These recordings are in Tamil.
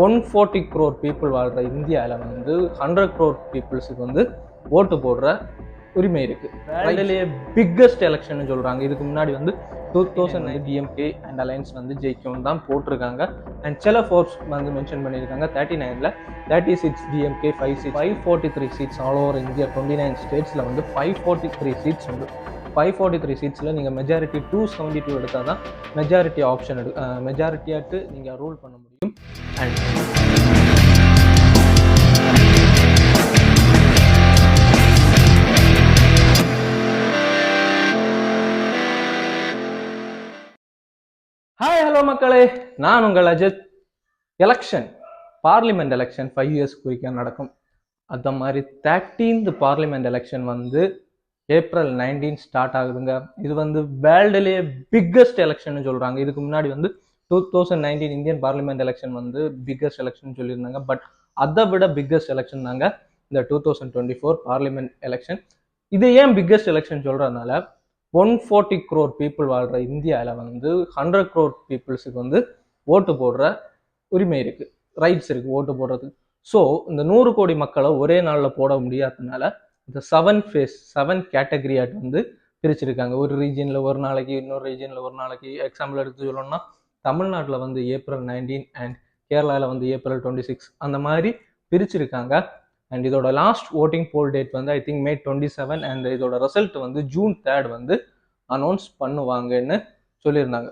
140 crore people வாழ்ற இந்தியாவில் வந்து 100 crore பீப்புள்ஸுக்கு வந்து ஓட்டு போடுற உரிமை இருக்கு. வேர்ல்டுலேயே பிக்கஸ்ட் எலெக்ஷன் சொல்றாங்க. இதுக்கு முன்னாடி வந்து 2009 டிஎம்கே அண்ட் அலையன்ஸ் வந்து ஜெயிக்கும் தான் போட்டிருக்காங்க. அண்ட் சில ஃபோர்ஸ் வந்து மென்ஷன் பண்ணியிருக்காங்க. 39ல 36 DMK, 543 seats all over India. 29 ஸ்டேட்ஸில் வந்து 543 சீட்ஸ் உண்டு. 543 சீட்ஸில் நீங்கள் மெஜாரிட்டி 272 எடுத்தால் தான் மெஜாரிட்டி ஆப்ஷன் மெஜாரிட்டியாட்டு நீங்கள் ரூல் பண்ண முடியும். அண்ட் ஹாய் ஹலோ மக்களே, நான் உங்கள் Ajith. Election, parliament election 5 years குறிக்க நடக்கும். அந்த மாதிரி 13th பார்லிமெண்ட் எலெக்ஷன் வந்து April 19 ஸ்டார்ட் ஆகுதுங்க. இது வந்து வேர்ல்டுலேயே பிக்கஸ்ட் எலெக்ஷன் சொல்கிறாங்க. இதுக்கு முன்னாடி வந்து 2019 இந்தியன் பார்லிமெண்ட் எலெக்ஷன் வந்து பிக்கஸ்ட் எலெக்ஷன் சொல்லியிருந்தாங்க. பட் அதை விட பிக்கஸ்ட் எலெக்ஷன் தாங்க இந்த 2024 பார்லிமெண்ட் எலெக்ஷன். இது ஏன் பிக்கஸ்ட் எலெக்ஷன் சொல்கிறதுனால 140 crore பீப்புள் வாழ்கிற இந்தியாவில் வந்து 100 crore பீப்புள்ஸுக்கு வந்து ஓட்டு போடுற உரிமை இருக்குது, ரைட்ஸ் இருக்குது ஓட்டு போடுறதுக்கு. ஸோ இந்த 100 கோடி மக்களை ஒரே நாளில் போட முடியாததுனால இந்த 7 கேட்டகரியாட் வந்து பிரிச்சிருக்காங்க. ஒரு ரீஜனில் ஒரு நாளைக்கு, இன்னொரு ரீஜனில் ஒரு நாளைக்கு. எக்ஸாம்பிள் எடுத்து சொல்லணும்னா தமிழ்நாட்டில் வந்து April 19 அண்ட் கேரளாவில் வந்து April 26 அந்த மாதிரி பிரிச்சிருக்காங்க. அண்ட் இதோட லாஸ்ட் ஓட்டிங் போல் டேட் வந்து ஐ திங்க் May 27 அண்ட் இதோட ரிசல்ட் வந்து June 3 வந்து அனௌன்ஸ் பண்ணுவாங்கன்னு சொல்லியிருந்தாங்க.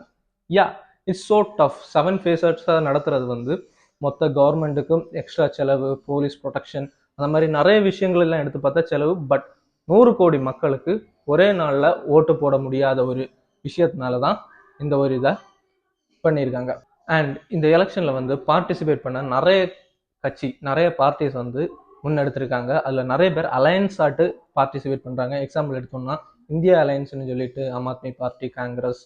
It's so tough. 7 ஃபேஸஸாக நடத்துறது வந்து மொத்த கவர்மெண்ட்டுக்கும் எக்ஸ்ட்ரா செலவு, போலீஸ் ப்ரொடெக்ஷன், அந்த மாதிரி நிறைய விஷயங்கள் எல்லாம் எடுத்து பார்த்தா செலவு. பட் 100 கோடி மக்களுக்கு ஒரே நாளில் ஓட்டு போட முடியாத ஒரு விஷயத்தினால தான் இந்த ஒரு இதை பண்ணியிருக்காங்க. அண்ட் இந்த எலெக்ஷனில் வந்து பார்ட்டிசிபேட் பண்ண நிறைய பார்ட்டிஸ் வந்து முன்னெடுத்திருக்காங்க. அதில் நிறைய பேர் அலையன்ஸ் ஆட்டு பார்ட்டிசிபேட் பண்ணுறாங்க. எக்ஸாம்பிள் எடுத்தோம்னா இந்தியா அலையன்ஸ்னு சொல்லிட்டு Aam Aadmi party, Congress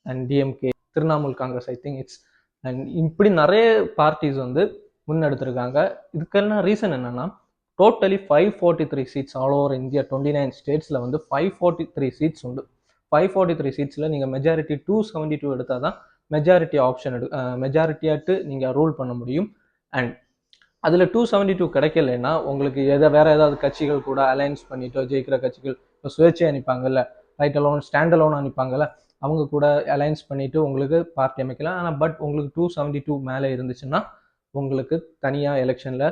and DMK, Trinamool Congress I think it's. And இப்படி நிறைய பார்ட்டிஸ் வந்து முன்னெடுத்திருக்காங்க. இதுக்கெல்லாம் ரீசன் என்னன்னா totally 543 seats all over India. 29 ஸ்டேட்ஸில் வந்து 543 சீட்ஸ் உண்டு. 543 சீட்ஸில் நீங்கள் மெஜாரிட்டி 272 எடுத்தால் தான் மெஜாரிட்டி ஆப்ஷன் மெஜாரிட்டியாட்டு நீங்கள் ரூல் பண்ண முடியும். அண்ட் அதில் 272 கிடைக்கலன்னா உங்களுக்கு வேற ஏதாவது கட்சிகள் கூட அலையன்ஸ் பண்ணிட்டோ, ஜெயிக்கிற கட்சிகள் இப்போ சுயேட்சை அனுப்பாங்கல்ல, ரைட் அலோன், ஸ்டாண்ட் அலோன் அனுப்பாங்கல்ல, அவங்க கூட அலையன்ஸ் பண்ணிட்டு உங்களுக்கு பார்ட்டி அமைக்கலாம். ஆனால் பட் உங்களுக்கு 272 மேலே இருந்துச்சுன்னா உங்களுக்கு தனியாக எலெக்ஷனில்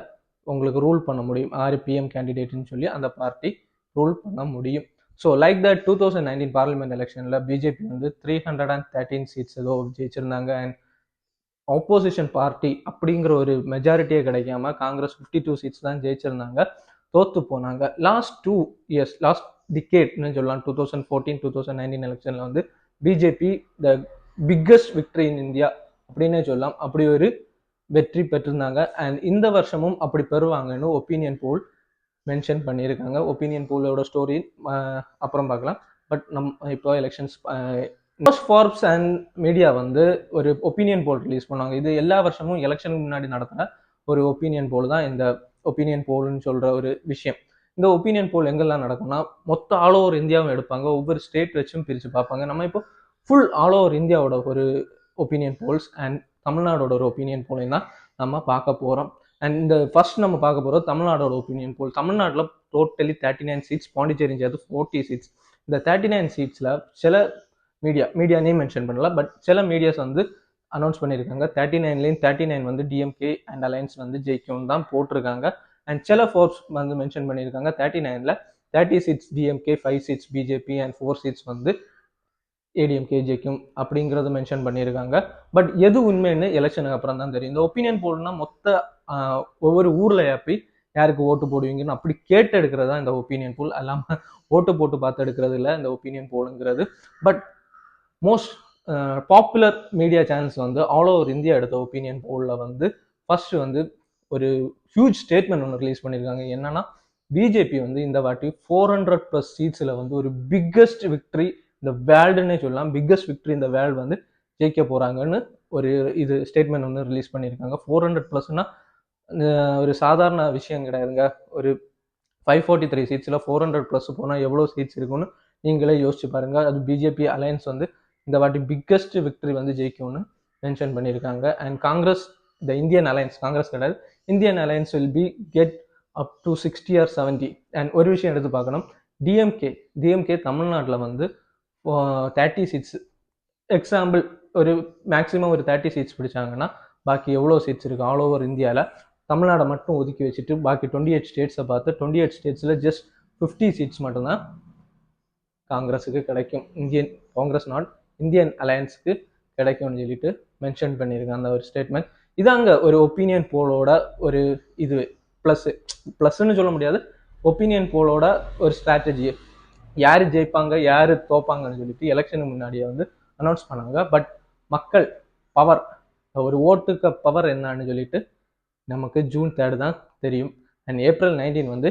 உங்களுக்கு ரூல் பண்ண முடியும். 6 PM கேண்டிடேட்னு சொல்லி அந்த பார்ட்டி ரூல் பண்ண முடியும். ஸோ லைக் தட் 2019 பார்லிமெண்ட் எலெக்ஷனில் பிஜேபி வந்து 313 சீட்ஸ் ஏதோ ஜெயிச்சிருந்தாங்க. அண்ட் ஆப்போசிஷன் பார்ட்டி அப்படிங்கிற ஒரு மெஜாரிட்டியே கிடைக்காம காங்கிரஸ் 52 சீட்ஸ் தான் ஜெயிச்சிருந்தாங்க, தோத்து போனாங்க. லாஸ்ட் 2 இயர்ஸ், லாஸ்ட் டிகேட்னு சொல்லலாம், 2014 2019 எலெக்ஷனில் வந்து BJP the biggest victory in India அப்படின்னே சொல்லலாம். அப்படி ஒரு வெற்றி பெற்றிருந்தாங்க. அண்ட் இந்த வருஷமும் அப்படி பெறுவாங்கன்னு ஒப்பீனியன் போல் மென்ஷன் பண்ணியிருக்காங்க. ஒப்பீனியன் போலோட ஸ்டோரி அப்புறம் பார்க்கலாம். பட் இப்போ எலெக்ஷன்ஸ் ஃபார்ப்ஸ் அண்ட் மீடியா வந்து ஒரு ஒப்பீனியன் போல் ரிலீஸ் பண்ணுவாங்க. இது எல்லா வருஷமும் எலெக்ஷனுக்கு முன்னாடி நடத்துகிற ஒரு ஒப்பீனியன் போல் தான் இந்த ஒப்பீனியன் போல்னு சொல்கிற ஒரு விஷயம். இந்த ஒப்பீனியன் போல் எங்கெல்லாம் நடக்கும்னா மொத்த ஆல் ஓவர் இந்தியாவும் எடுப்பாங்க, ஒவ்வொரு ஸ்டேட் வச்சும் பிரித்து பார்ப்பாங்க. நம்ம இப்போ ஃபுல் ஆல் ஓவர் இந்தியாவோட ஒரு ஒப்பீனியன் போல்ஸ் அண்ட் தமிழ்நாடோட ஒரு ஒப்பீனியன் போலையும் தான் நம்ம பார்க்க போகிறோம். அண்ட் இந்த ஃபர்ஸ்ட் நம்ம பார்க்க போகிறோம் தமிழ்நாடோட ஒப்பீனியன் போல். தமிழ்நாட்டில் டோட்டலி 39 சீட்ஸ், பாண்டிச்சேரி சேர்த்து 40 சீட்ஸ். இந்த 39 சீட்ஸில் சில மீடியா நேம் மென்ஷன் பண்ணல, பட் சில மீடியாஸ் வந்து அனௌன்ஸ் பண்ணியிருக்காங்க 39லேயும் 39 வந்து டிஎம்கே அண்ட் அலையன்ஸ் வந்து ஜெயிக்கும் தான் போட்டிருக்காங்க. அண்ட் சில ஃபோர்ஸ் வந்து மென்ஷன் பண்ணியிருக்காங்க 39ல் 30 seats DMK, 5 seats BJP and 4 seats வந்து ஏடிஎம்கே ஜெயிக்கும் அப்படிங்கிறத மென்ஷன் பண்ணியிருக்காங்க. பட் எது உண்மைன்னு எலெக்ஷனுக்கு அப்புறம் தான் தெரியும். இந்த ஒப்பீனியன் போல்னா மொத்த ஒவ்வொரு ஊரில் போய் யாருக்கு ஓட்டு போடுவீங்கன்னு அப்படி கேட்டு எடுக்கிறது தான் இந்த ஒப்பீனியன் போல். அல்லாமல் ஓட்டு போட்டு பார்த்து எடுக்கிறது இல்லை இந்த ஒப்பீனியன் போலுங்கிறது. But most popular media channels வந்து ஆல் ஓவர் இந்தியா எடுத்த ஒப்பீனியன் போலில் வந்து ஃபர்ஸ்ட் வந்து ஒரு ஹியூஜ் ஸ்டேட்மெண்ட் ஒன்று ரிலீஸ் பண்ணியிருக்காங்க. என்னன்னா பிஜேபி வந்து இந்த வாட்டி 400+ சீட்ஸில் வந்து ஒரு பிக்கஸ்ட் விக்டரி இந்த வேர்ல்டுன்னே சொல்லலாம், பிக்கஸ்ட் விக்டரி இந்த வேர்ல்டு வந்து ஜெயிக்க போகிறாங்கன்னு ஒரு இது ஸ்டேட்மெண்ட் ஒன்று ரிலீஸ் பண்ணியிருக்காங்க. 400+னா ஒரு சாதாரண விஷயம் கிடையாதுங்க. ஒரு 543 சீட்ஸில் 400+ போனால் எவ்வளோ சீட்ஸ் இருக்குன்னு நீங்களே யோசிச்சு பாருங்க. அது பிஜேபி அலையன்ஸ் வந்து இந்த வாட்டி பிக்கஸ்ட் விக்டரி வந்து ஜெயிக்கும்னு மென்ஷன் பண்ணியிருக்காங்க. And Congress the Indian alliance, Congress கிடையாது, Indian alliance will be get up to 60 or 70. அண்ட் ஒரு விஷயம் எடுத்து பார்க்கணும், டிஎம்கே தமிழ்நாட்டில் வந்து 30 சீட்ஸ், எக்ஸாம்பிள் ஒரு மேக்ஸிமம் ஒரு 30 சீட்ஸ் பிடிச்சாங்கன்னா பாக்கி எவ்வளோ சீட்ஸ் இருக்குது ஆல் ஓவர் இந்தியாவில் தமிழ்நாடை மட்டும் ஒதுக்கி வச்சுட்டு பாக்கி 28 ஸ்டேட்ஸை பார்த்து 28 ஸ்டேட்ஸில் ஜஸ்ட் 50 சீட்ஸ் மட்டும்தான் காங்கிரஸுக்கு கிடைக்கும். இந்தியன் அலையன்ஸுக்கு கிடைக்கும்னு சொல்லிட்டு மென்ஷன் பண்ணியிருக்காங்க அந்த ஒரு ஸ்டேட்மெண்ட். இதாங்க ஒரு ஒப்பீனியன் போலோட ஒரு இது ப்ளஸ்ன்னு சொல்ல முடியாது, ஒப்பீனியன் போலோட ஒரு ஸ்ட்ராட்டஜி. யார் ஜெயிப்பாங்க யார் தோப்பாங்கன்னு சொல்லிட்டு எலெக்ஷனுக்கு முன்னாடியே வந்து அனௌன்ஸ் பண்ணாங்க. பட் மக்கள் பவர், ஒரு ஓட்டுக்கு பவர் என்னன்னு சொல்லிட்டு நமக்கு June 3 தான் தெரியும். அண்ட் April 19 வந்து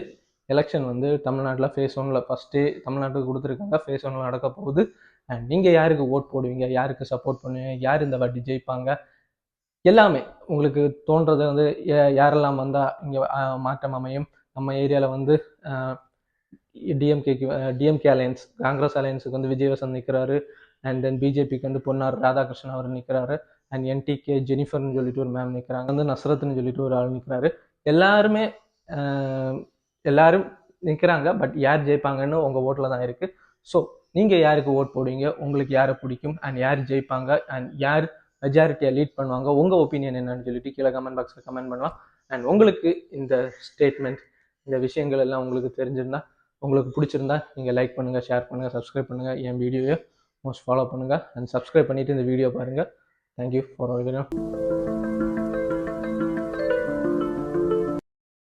எலெக்ஷன் வந்து தமிழ்நாட்டில் ஃபேஸ் 1ல் ஃபஸ்ட்டு தமிழ்நாட்டுக்கு கொடுத்துருக்காங்க, ஃபேஸ் 1ல் நடக்க போகுது. அண்ட் நீங்கள் யாருக்கு ஓட் போடுவீங்க, யாருக்கு சப்போர்ட் பண்ணுவீங்க, யார் இந்த வாட்டி ஜெயிப்பாங்க, எல்லாமே உங்களுக்கு தோன்றதை வந்து யாரெல்லாம் வந்தால் இங்கே மாற்றம் அமையும். நம்ம ஏரியாவில் வந்து டிஎம்கே அலையன்ஸ், காங்கிரஸ் அலையன்ஸுக்கு வந்து விஜயவசந்த் நிற்கிறாரு. அண்ட் தென் பிஜேபிக்கு வந்து பொன்னார் ராதாகிருஷ்ணன் அவர் நிற்கிறாரு. அண்ட் என்டிகே ஜெனிஃபர்னு சொல்லிட்டு ஒரு மேம் நிற்கிறாங்க, வந்து நஸ்ரத்னு சொல்லிட்டு ஒரு ஆள் நிற்கிறாரு. எல்லாரும் நிற்கிறாங்க. பட் யார் ஜெயிப்பாங்கன்னு உங்கள் ஓட்டில் தான் இருக்குது. ஸோ நீங்கள் யாருக்கு ஓட் போடுவீங்க, உங்களுக்கு யாரை பிடிக்கும், அண்ட் யார் ஜெயிப்பாங்க, அண்ட் யார் மெஜாரிட்டியை லீட் பண்ணுவாங்க, உங்கள் ஒப்பீனியன் என்னன்னு சொல்லிட்டு கீழே கமெண்ட் பாக்ஸில் கமெண்ட் பண்ணலாம். அண்ட் உங்களுக்கு இந்த ஸ்டேட்மெண்ட், இந்த விஷயங்கள் எல்லாம் உங்களுக்கு தெரிஞ்சிருந்தா, உங்களுக்கு பிடிச்சிருந்தா நீங்கள் லைக் பண்ணுங்கள், ஷேர் பண்ணுங்கள், சப்ஸ்கிரைப் பண்ணுங்கள், என் வீடியோவை மோஸ்ட் ஃபாலோ பண்ணுங்கள். அண்ட் சப்ஸ்கிரைப் பண்ணிவிட்டு இந்த வீடியோ பாருங்கள். தேங்க்யூ ஃபார் வாட்சிங்.